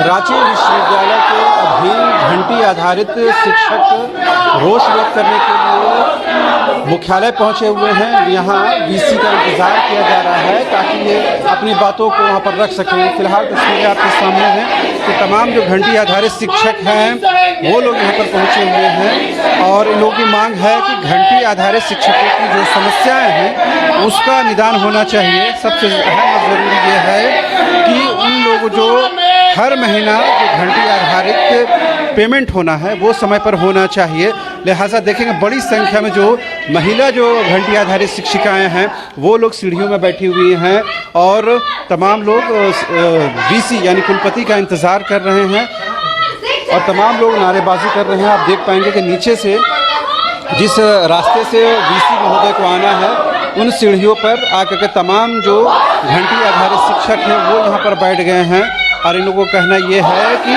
रांची विश्वविद्यालय के अभी घंटी आधारित शिक्षक रोष व्यक्त करने के लिए मुख्यालय पहुंचे हुए हैं। यहाँ वीसी का इंतज़ार किया जा रहा है ताकि ये अपनी बातों को वहाँ पर रख सकें। फिलहाल तस्वीरें आपके सामने हैं कि तमाम जो घंटी आधारित शिक्षक हैं वो लोग यहाँ पर पहुँचे हुए हैं और इन लोगों की मांग है कि घंटी आधारित शिक्षकों की जो समस्याएँ हैं उसका निदान होना चाहिए। सबसे अहम और ज़रूरी ये है कि उन लोगों जो हर महीना जो घंटी आधारित पेमेंट होना है वो समय पर होना चाहिए। लिहाजा देखेंगे बड़ी संख्या में जो महिला जो घंटी आधारित शिक्षिकाएं हैं वो लोग सीढ़ियों में बैठी हुई हैं और तमाम लोग वीसी यानी कुलपति का इंतज़ार कर रहे हैं और तमाम लोग नारेबाजी कर रहे हैं। आप देख पाएंगे कि नीचे से जिस रास्ते से वीसी महोदय को आना है उन सीढ़ियों पर आकर के तमाम जो घंटी आधारित शिक्षक हैं वो यहाँ पर बैठ गए हैं और इन लोगों का कहना ये है कि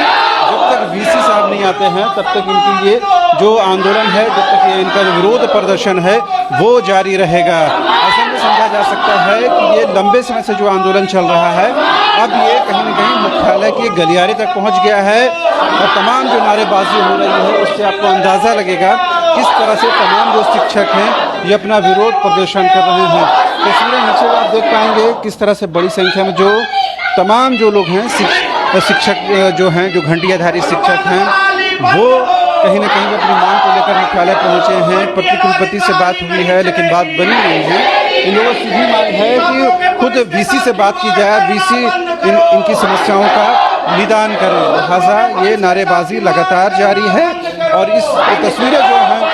जब तक वीसी साहब नहीं आते हैं तब तक इनकी ये जो आंदोलन है, जब तक ये इनका जो विरोध प्रदर्शन है वो जारी रहेगा। ऐसे में समझा जा सकता है कि ये लंबे समय से जो आंदोलन चल रहा है अब ये कहीं न कहीं मुख्यालय के गलियारे तक पहुंच गया है और तमाम जो नारेबाजी हो रही है उससे आपको अंदाज़ा लगेगा किस तरह से तमाम जो शिक्षक हैं ये अपना विरोध प्रदर्शन कर रहे हैं। तस्वीरें नीचे आप देख पाएंगे किस तरह से बड़ी संख्या में जो तमाम जो लोग हैं शिक्षक जो हैं जो घंटी आधारित शिक्षक हैं वो कहीं ना कहीं अपनी मांग को लेकर मुख्यालय पहुंचे हैं। कुलपति से बात हुई है लेकिन बात बनी नहीं है। इन लोगों की सीधी मांग है कि खुद वीसी से बात की जाए, वीसी इनकी समस्याओं का निदान करे। लिहाजा ये नारेबाजी लगातार जारी है और इस तस्वीरें जो हैं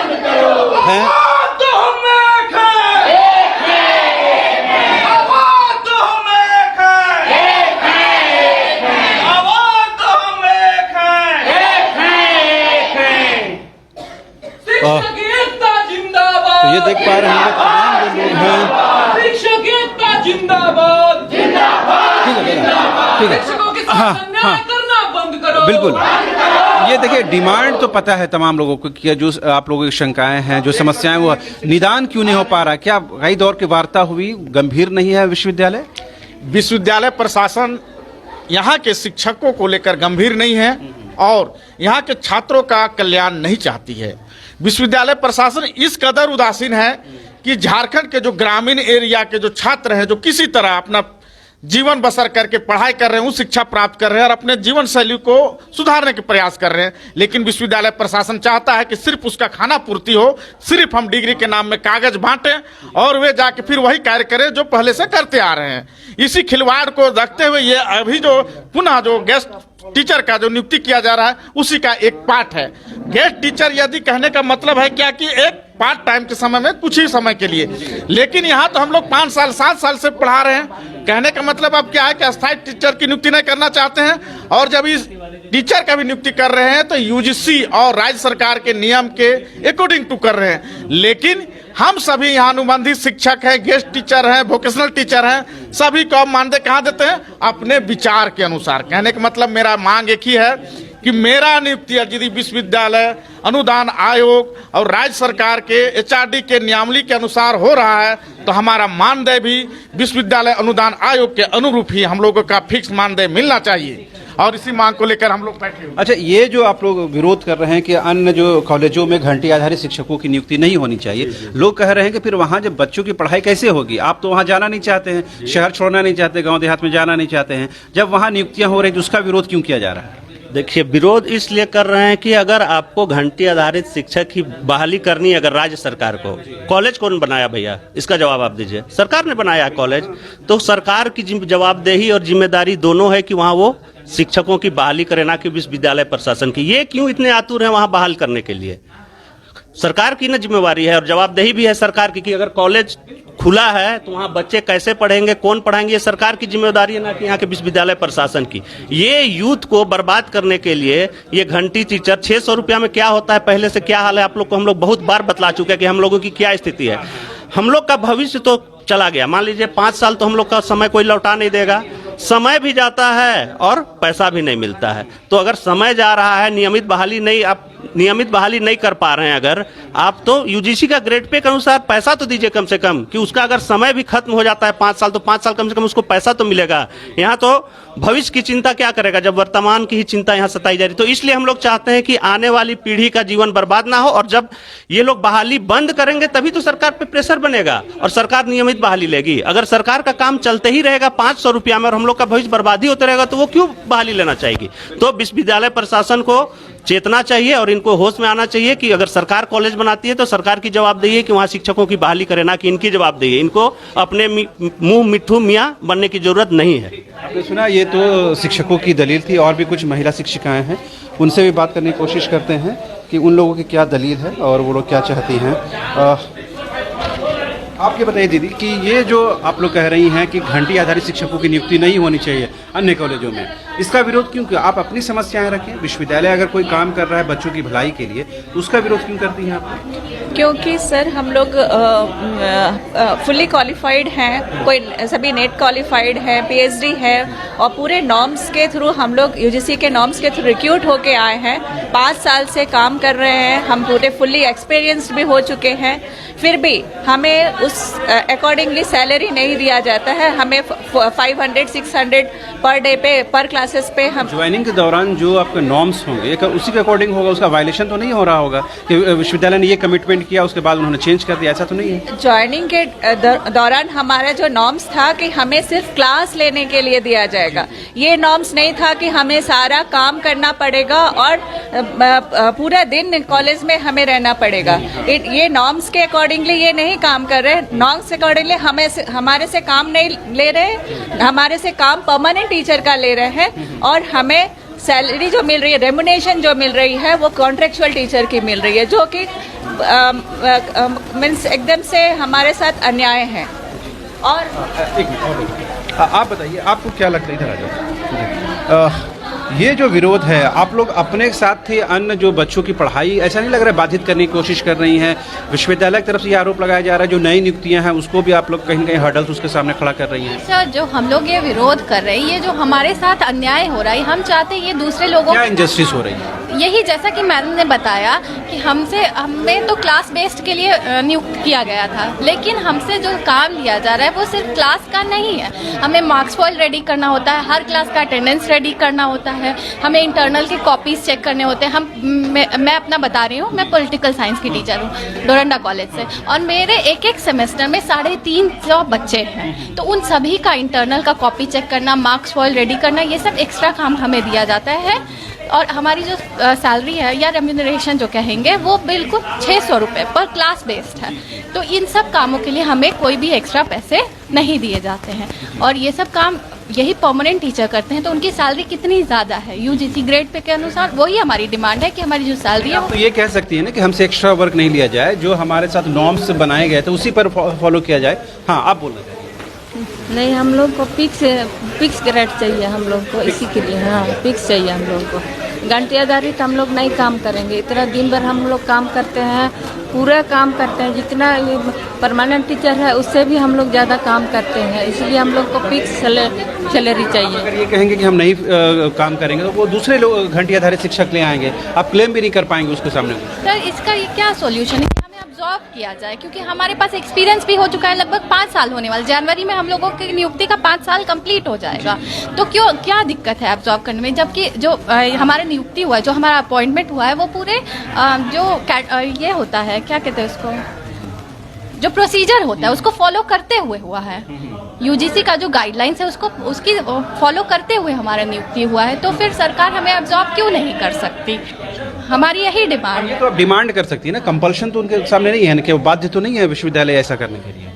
तो ये देख पा रहे हैं तमाम जो लोग हैं। ठीक है हाँ बिल्कुल। ये देखिए डिमांड तो पता है तमाम लोगों को कि जो आप लोगों की शंकाएं हैं जो समस्याएं वो निदान क्यों नहीं हो पा रहा। क्या कई दौर की वार्ता हुई, गंभीर नहीं है विश्वविद्यालय प्रशासन यहाँ के शिक्षकों को लेकर गंभीर नहीं है और यहाँ के छात्रों का कल्याण नहीं चाहती है। विश्वविद्यालय प्रशासन इस कदर उदासीन है कि झारखंड के जो ग्रामीण एरिया के जो छात्र हैं जो किसी तरह अपना जीवन बसर करके पढ़ाई कर रहे हैं, उच्च शिक्षा प्राप्त कर रहे हैं और अपने जीवन शैली को सुधारने के प्रयास कर रहे हैं, लेकिन विश्वविद्यालय प्रशासन चाहता है कि सिर्फ उसका खाना पूर्ति हो, सिर्फ हम डिग्री के नाम में कागज बांटें और वे जाके फिर वही कार्य करें जो पहले से करते आ रहे हैं। इसी खिलवाड़ को रखते हुए ये अभी जो पुनः जो गेस्ट टीचर का जो नियुक्ति किया जा रहा है उसी का एक पार्ट है। गेस्ट टीचर यदि कहने का मतलब है क्या कि एक पार्ट टाइम के समय में कुछ ही समय के लिए, लेकिन यहाँ तो हम लोग 5 साल 7 साल से पढ़ा रहे हैं। कहने का मतलब अब क्या है कि अस्थायी टीचर की नियुक्ति नहीं करना चाहते हैं और जब इस टीचर का भी नियुक्ति कर रहे हैं तो यूजीसी और राज्य सरकार के नियम के अकॉर्डिंग टू कर रहे हैं। लेकिन हम सभी यहाँ अनुबंधित शिक्षक हैं, गेस्ट टीचर हैं, वोकेशनल टीचर हैं, सभी को मानदेय कहाँ देते हैं? अपने विचार के अनुसार। कहने का मतलब मेरा मांग एक ही है कि मेरा नियुक्ति यदि विश्वविद्यालय अनुदान आयोग और राज्य सरकार के एचआरडी के नियमावली के अनुसार हो रहा है तो हमारा मानदेय भी विश्वविद्यालय अनुदान आयोग के अनुरूप ही हम लोगों का फिक्स मानदेय मिलना चाहिए और इसी मांग को लेकर हम लोग बैठे हुए। अच्छा, ये जो आप लोग विरोध कर रहे हैं कि अन्य जो कॉलेजों में घंटी आधारित शिक्षकों की नियुक्ति नहीं होनी चाहिए, लोग कह रहे हैं कि फिर वहाँ जब बच्चों की पढ़ाई कैसे होगी? आप तो वहाँ जाना नहीं चाहते हैं, शहर छोड़ना नहीं चाहते, गाँव देहात में जाना नहीं चाहते हैं, जब वहाँ नियुक्तियाँ हो रही तो उसका विरोध क्यों किया जा रहा है? देखिए, विरोध इसलिए कर रहे हैं कि अगर आपको घंटी आधारित शिक्षक की बहाली करनी है अगर राज्य सरकार को, कॉलेज कौन बनाया भैया? इसका जवाब आप दीजिए। सरकार ने बनाया है कॉलेज, तो सरकार की जवाबदेही और जिम्मेदारी दोनों है कि वहाँ वो शिक्षकों की बहाली करे, ना कि विश्वविद्यालय प्रशासन की। ये क्यों इतने आतुर हैं वहाँ बहाल करने के लिए? सरकार की ना जिम्मेवारी है और जवाबदेही भी है सरकार की कि अगर कॉलेज खुला है तो वहाँ बच्चे कैसे पढ़ेंगे, कौन पढ़ाएंगे, ये सरकार की जिम्मेदारी है, ना कि यहाँ के विश्वविद्यालय प्रशासन की। ये यूथ को बर्बाद करने के लिए ये घंटी टीचर 600 रुपया में क्या होता है, पहले से क्या हाल है, आप लोग को हम लोग बहुत बार बतला चुके हैं कि हम लोगों की क्या स्थिति है। हम लोग का भविष्य तो चला गया, मान लीजिए 5 साल तो हम लोग का समय कोई लौटा नहीं देगा, समय भी जाता है और पैसा भी नहीं मिलता है। तो अगर समय जा रहा है, नियमित बहाली नहीं आप नियमित बहाली नहीं कर पा रहे हैं, अगर आप तो यूजीसी का ग्रेड पे के अनुसार पैसा तो दीजिए कम से कम, कि उसका अगर समय भी खत्म हो जाता है 5 साल, तो 5 साल कम से कम उसको पैसा तो मिलेगा। यहाँ तो भविष्य की चिंता क्या करेगा जब वर्तमान की ही चिंता यहाँ सताई जा रही। तो इसलिए हम लोग चाहते हैं कि आने वाली पीढ़ी का जीवन बर्बाद ना हो, और जब ये लोग बहाली बंद करेंगे तभी तो सरकार पे प्रेशर बनेगा और सरकार नियमित बहाली लेगी। अगर सरकार का काम चलते ही रहेगा 500 रुपया में और हम लोग का भविष्य बर्बादी होता रहेगा तो वो क्यों बहाली लेना चाहेगी। तो विश्वविद्यालय प्रशासन को चेतना चाहिए और इनको होश में आना चाहिए कि अगर सरकार कॉलेज बनाती है तो सरकार की जवाबदेही है कि वहाँ शिक्षकों की बहाली करे, ना कि इनकी जवाबदेही है। इनको अपने मुंह मिट्ठू मियाँ बनने की जरूरत नहीं है। आपने सुना, ये तो शिक्षकों की दलील थी। और भी कुछ महिला शिक्षिकाएं हैं, उनसे भी बात करने की कोशिश करते हैं कि उन लोगों की क्या दलील है और वो लोग क्या चाहती हैं। आप ये बताइए दीदी कि ये जो आप लोग कह रही हैं कि घंटी आधारित शिक्षकों की नियुक्ति नहीं होनी चाहिए अन्य कॉलेजों में, इसका विरोध क्यों? आप अपनी समस्याएं रखें, विश्वविद्यालय अगर कोई काम कर रहा है बच्चों की भलाई के लिए तो उसका विरोध क्यों करती हैं आप? क्योंकि सर हम लोग फुल्ली क्वालिफाइड हैं, कोई सभी नेट क्वालिफाइड है, पीएचडी है, और पूरे नॉर्म्स के थ्रू हम लोग यूजीसी के नॉर्म्स के थ्रू रिक्रूट होके आए हैं। 5 साल से काम कर रहे हैं, हम पूरे फुल्ली एक्सपीरियंस्ड भी हो चुके हैं, फिर भी हमें उस अकॉर्डिंगली सैलरी नहीं दिया जाता है। हमें 500-600 पर डे पे, पर क्लासेस पे हम ज्वाइनिंग के दौरान जो आपके नॉर्म्स होंगे उसी के अकॉर्डिंग होगा, उसका वायलेशन तो नहीं हो रहा होगा कि विश्वविद्यालय ने ये कमिटमेंट किया उसके बाद उन्होंने चेंज कर दिया, ऐसा तो नहीं है? ज्वाइनिंग के दौरान हमारा जो नॉर्म्स था कि हमें सिर्फ क्लास लेने के लिए दिया जाएगा, ये नॉर्म्स नहीं था कि हमें सारा काम करना पड़ेगा और पूरा दिन कॉलेज में हमें रहना पड़ेगा। ये नॉर्म्स के अकॉर्डिंगली ये नहीं काम कर रहे, नॉर्म्स के अकॉर्डिंगली हमारे से काम नहीं ले रहे, हमारे से काम परमानेंट टीचर का ले रहे हैं और हमें सैलरी जो मिल रही है, रेमुनेशन जो मिल रही है वो कॉन्ट्रेक्चुअल टीचर की मिल रही है, जो कि मीन्स एकदम से हमारे साथ अन्याय है। और एक मिनट और बताइए, आप बताइए आपको क्या लगता है, इधर आ जाओ। ये जो विरोध है, आप लोग अपने साथ थे अन्य जो बच्चों की पढ़ाई ऐसा नहीं लग रहा है बाधित करने की कोशिश कर रही हैं? विश्वविद्यालय की तरफ से ये आरोप लगाया जा रहा है जो नई नियुक्तियां हैं उसको भी आप लोग कहीं ना कहीं हर्डल्स उसके सामने खड़ा कर रही हैं। सर, जो हम लोग ये विरोध कर रहे हैं, ये जो हमारे साथ अन्याय हो रहा है, हम चाहते हैं ये दूसरे लोगों, क्या इनजस्टिस हो रही है? यही जैसा कि मैडम ने बताया कि हमें तो क्लास बेस्ड के लिए नियुक्त किया गया था, लेकिन हमसे जो काम लिया जा रहा है वो सिर्फ क्लास का नहीं है। हमें मार्क्स फॉल रेडी करना होता है, हर क्लास का अटेंडेंस रेडी करना होता है, हमें इंटरनल के कॉपीज चेक करने होते हैं। मैं अपना बता रही हूँ, मैं पॉलिटिकल साइंस की टीचर हूँ डोरंडा कॉलेज से, और मेरे एक सेमेस्टर में 350 बच्चे हैं, तो उन सभी का इंटरनल का कॉपी चेक करना, मार्क्स फॉल रेडी करना, ये सब एक्स्ट्रा काम हमें दिया जाता है। और हमारी जो सैलरी है या रेम्यूनरेशन जो कहेंगे वो बिल्कुल 600 रुपये पर क्लास बेस्ड है। तो इन सब कामों के लिए हमें कोई भी एक्स्ट्रा पैसे नहीं दिए जाते हैं, और ये सब काम यही परमानेंट टीचर करते हैं। तो उनकी सैलरी कितनी ज़्यादा है यूजीसी ग्रेड पे के अनुसार, वही हमारी डिमांड है कि हमारी जो सैलरी है तो ये कह सकती है ना कि हमसे एक्स्ट्रा वर्क नहीं लिया जाए, जो हमारे साथ नॉर्म्स बनाए गए थे उसी पर फॉलो किया जाए। हाँ, आप बोल रहे थे। नहीं, हम लोग को फिक्स ग्रेड चाहिए, हम लोग को इसी के लिए। हाँ, फिक्स चाहिए हम लोग को। घंटे आधारित हम लोग नहीं काम करेंगे, इतना दिन भर हम लोग काम करते हैं, पूरा काम करते हैं, जितना परमानेंट टीचर है उससे भी हम लोग ज़्यादा काम करते हैं, इसलिए हम लोग को फिक्स सैलरी चाहिए। अगर ये कहेंगे कि हम नहीं काम करेंगे तो वो दूसरे लोग घंटी आधारित शिक्षक ले आएंगे, आप क्लेम भी नहीं कर पाएंगे उसके सामने। सर, इसका ये क्या सॉल्यूशन है? ऑब्जॉर्व किया जाए, क्योंकि हमारे पास एक्सपीरियंस भी हो चुका है, लगभग 5 साल होने वाले, जनवरी में हम लोगों की नियुक्ति का 5 साल कंप्लीट हो जाएगा। तो क्या दिक्कत है ऑब्जॉर्व करने में? जबकि जो हमारे नियुक्ति हुआ है, जो हमारा अपॉइंटमेंट हुआ है, वो पूरे ये होता है, क्या कहते हैं उसको, जो प्रोसीजर होता है उसको फॉलो करते हुए हुआ है। यूजीसी का जो गाइडलाइंस है उसकी फॉलो करते हुए हमारा नियुक्ति हुआ है। तो फिर सरकार हमें ऑब्जॉर्व क्यों नहीं कर सकती? हमारी यही डिमांड है। तो आप डिमांड कर सकती है ना, कंपल्शन तो उनके सामने नहीं है ना, कि वो बाध्य तो नहीं है विश्वविद्यालय ऐसा करने के लिए।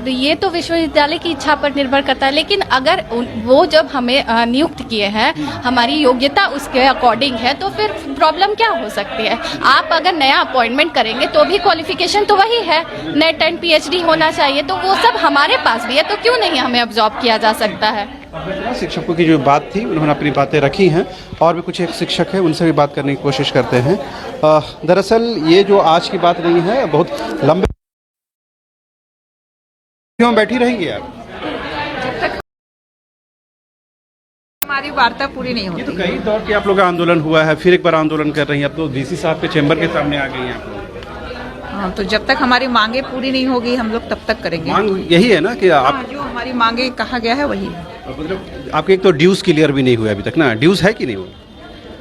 ये तो विश्वविद्यालय की इच्छा पर निर्भर करता है, लेकिन अगर वो जब हमें नियुक्त किए हैं, हमारी योग्यता उसके अकॉर्डिंग है, तो फिर प्रॉब्लम क्या हो सकती है? आप अगर नया अपॉइंटमेंट करेंगे तो भी क्वालिफिकेशन तो वही है, नेट एंड पीएचडी होना चाहिए, तो वो सब हमारे पास भी है, तो क्यों नहीं हमें ऑब्जॉर्व किया जा सकता है? शिक्षकों की जो बात थी उन्होंने अपनी बातें रखी हैं, और भी कुछ एक शिक्षक है उनसे भी बात करने की कोशिश करते हैं। दरअसल ये जो आज की बात नहीं है, बहुत लंबे क्यों बैठी रहेंगी आप? हमारी वार्ता पूरी नहीं ये होती। तो कई दौर के आप लोग का आंदोलन हुआ है, फिर एक बार आंदोलन कर रही हैं, अब तो डीसी साहब के चैम्बर के सामने आ गई हैं आप लोग। हाँ, तो जब तक हमारी मांगे पूरी नहीं होगी हम लोग तब तक करेंगे। मांग यही है ना कि आप हाँ, जो हमारी मांगे कहा गया है वही है। मतलब आपके एक तो ड्यूज क्लियर भी नहीं हुआ अभी तक ना, ड्यूज है कि नहीं हुआ?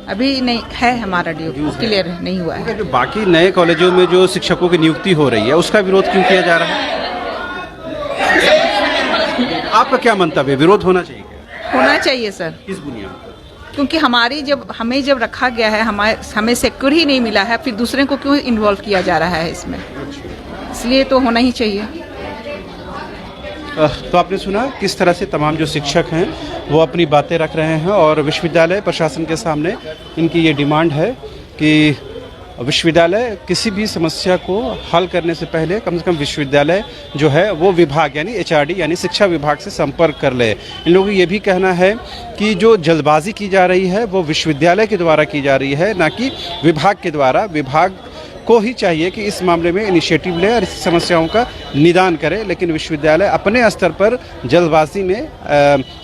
अभी नहीं है, हमारा ड्यू क्लियर नहीं हुआ है। जो बाकी नए कॉलेजों में जो शिक्षकों की नियुक्ति हो रही है उसका विरोध क्यों किया जा रहा है? आपका क्या मंतव्य है, विरोध होना चाहिए क्या? होना चाहिए सर, किस बुनियाद पर? क्योंकि हमें जब रखा गया है, हमें सिक्योर ही नहीं मिला है, फिर दूसरे को क्यों इन्वॉल्व किया जा रहा है इसमें, इसलिए तो होना ही चाहिए। तो आपने सुना किस तरह से तमाम जो शिक्षक हैं वो अपनी बातें रख रहे हैं और विश्वविद्यालय प्रशासन के सामने इनकी ये डिमांड है कि विश्वविद्यालय किसी भी समस्या को हल करने से पहले कम से कम विश्वविद्यालय जो है वो विभाग यानी एचआरडी यानी शिक्षा विभाग से संपर्क कर ले। इन लोगों को ये भी कहना है कि जो जल्दबाजी की जा रही है वो विश्वविद्यालय के द्वारा की जा रही है, ना कि विभाग के द्वारा। विभाग को ही चाहिए कि इस मामले में इनिशिएटिव ले और इस समस्याओं का निदान करे, लेकिन विश्वविद्यालय अपने स्तर पर जल्दबाजी में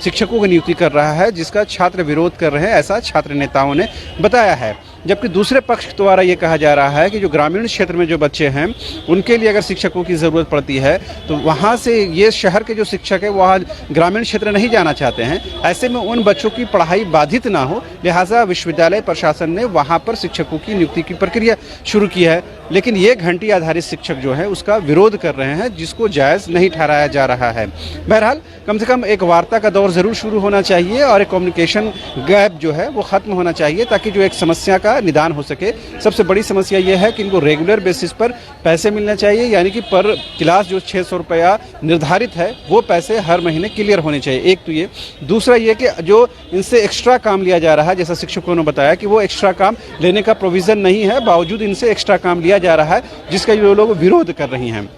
शिक्षकों की नियुक्ति कर रहा है, जिसका छात्र विरोध कर रहे हैं, ऐसा छात्र नेताओं ने बताया है। जबकि दूसरे पक्ष द्वारा ये कहा जा रहा है कि जो ग्रामीण क्षेत्र में जो बच्चे हैं उनके लिए अगर शिक्षकों की ज़रूरत पड़ती है तो वहाँ से ये शहर के जो शिक्षक है वहाँ ग्रामीण क्षेत्र नहीं जाना चाहते हैं, ऐसे में उन बच्चों की पढ़ाई बाधित ना हो, लिहाजा विश्वविद्यालय प्रशासन ने वहाँ पर शिक्षकों की नियुक्ति की प्रक्रिया शुरू की है। लेकिन ये घंटी आधारित शिक्षक जो है उसका विरोध कर रहे हैं, जिसको जायज़ नहीं ठहराया जा रहा है। बहरहाल कम से कम एक वार्ता का दौर ज़रूर शुरू होना चाहिए और एक कम्युनिकेशन गैप जो है वो ख़त्म होना चाहिए, ताकि जो एक समस्या का निदान हो सके। सबसे बड़ी समस्या ये है कि इनको रेगुलर बेसिस पर पैसे मिलना चाहिए, यानी कि पर क्लास जो 600 रुपया निर्धारित है वो पैसे हर महीने क्लियर होने चाहिए। एक तो ये, दूसरा ये कि जो इनसे एक्स्ट्रा काम लिया जा रहा है, जैसा शिक्षकों ने बताया कि वो एक्स्ट्रा काम लेने का प्रोविज़न नहीं है, बावजूद इनसे एक्स्ट्रा काम लिया जा रहा है, जिसका ये लोग विरोध कर रही हैं।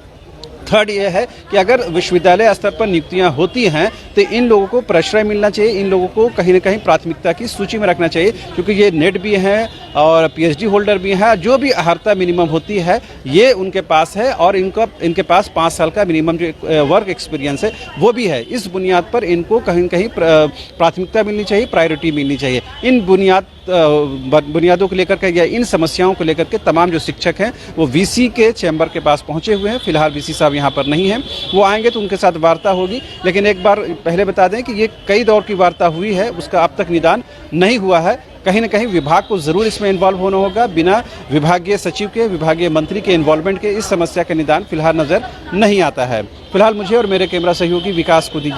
थर्ड ये है कि अगर विश्वविद्यालय स्तर पर नियुक्तियां होती हैं तो इन लोगों को प्रश्रय मिलना चाहिए, इन लोगों को कहीं ना कहीं प्राथमिकता की सूची में रखना चाहिए, क्योंकि ये नेट भी हैं और पीएचडी होल्डर भी हैं। जो भी अहर्ता मिनिमम होती है ये उनके पास है और इनके पास 5 साल का मिनिमम जो वर्क एक्सपीरियंस है वो भी है। इस बुनियाद पर इनको कहीं ना कहीं प्राथमिकता मिलनी चाहिए, प्रायोरिटी मिलनी चाहिए। इन बुनियादों को लेकर के या इन समस्याओं को लेकर के तमाम जो शिक्षक हैं वो वीसी के चैम्बर के पास पहुंचे हुए हैं। फिलहाल वीसी साहब यहाँ पर नहीं हैं, वो आएंगे तो उनके साथ वार्ता होगी। लेकिन एक बार पहले बता दें कि ये कई दौर की वार्ता हुई है, उसका अब तक निदान नहीं हुआ है। कहीं ना कहीं विभाग को ज़रूर इसमें इन्वॉल्व होना होगा। बिना विभागीय सचिव के, विभागीय मंत्री के इन्वॉल्वमेंट के इस समस्या का निदान फिलहाल नज़र नहीं आता है। फिलहाल मुझे और मेरे कैमरा सहयोगी विकास को दीजिए।